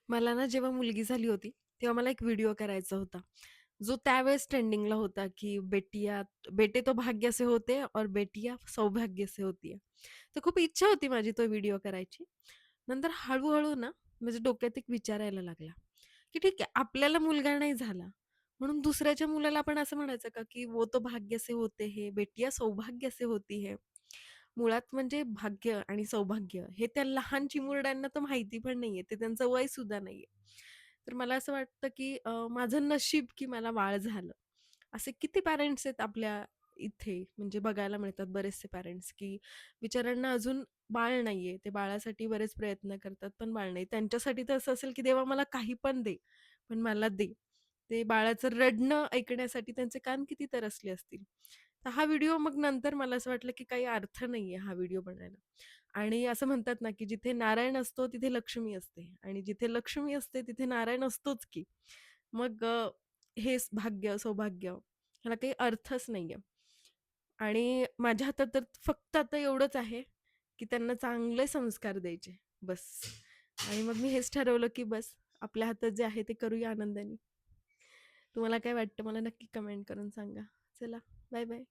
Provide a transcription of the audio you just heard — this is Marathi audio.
मला ना जेव्हा मुलगी झाली होती, तेव्हा मला एक व्हिडिओ करायचा होता. जो त्यावेळेस ट्रेंडिंगला होता, की बेटे तो भाग्य से होते हैं और बेटियाँ सौभाग्य से होती है. तर खूप इच्छा होती माझी तो व्हिडिओ करायची. नंतर हळू ना माझ्या डोक्यात एक विचार यायला लागला, की ठीक आहे आपल्याला मुलगा नाही झाला, म्हणून दुसऱ्याच्या मुलाला आपण असं म्हणायचं का, की वो तो भाग्य से होते हैं, बेटियाँ सौभाग्य से होती है. मुळात म्हणजे भाग्य आणि सौभाग्य हे त्या लहान चिमुरड्यांना तर माहिती पण नाहीये. ते त्यांचं वय सुद्धा नाहीये. तर मला असं वाटतं, की माझं नशीब की मला बाळ झालं. असे किती पॅरेंट्स आहेत आपल्या इथे म्हणजे बघायला मिळतात बरेचसे पॅरेंट्स, की बिचाऱ्यांना अजून बाळ नाहीये. ते बाळासाठी बरेच प्रयत्न करतात, पण बाळ नाही. त्यांच्यासाठी तर असं असेल, की देवा मला काही पण दे, पण मला दे. ते बाळाचं रडणं ऐकण्यासाठी त्यांचे कान किती तरसले असतील. तर हा व्हिडिओ मग नंतर मला असं वाटलं, की काही अर्थ नाहीये हा व्हिडिओ बनायला. आणि असं म्हणतात ना, की जिथे नारायण असतो तिथे लक्ष्मी असते आणि जिथे लक्ष्मी असते तिथे नारायण असतोच की. मग हेच भाग्य, सौभाग्य ह्याला काही अर्थच नाहीये. आणि माझ्या हातात तर फक्त आता एवढंच आहे, की त्यांना चांगले संस्कार द्यायचे बस. आणि मग मी हेच ठरवलं, की बस आपल्या हातात जे आहे ते करूया आनंदाने. तुम्हाला काय वाटतं मला नक्की कमेंट करून सांगा. चला बाय बाय.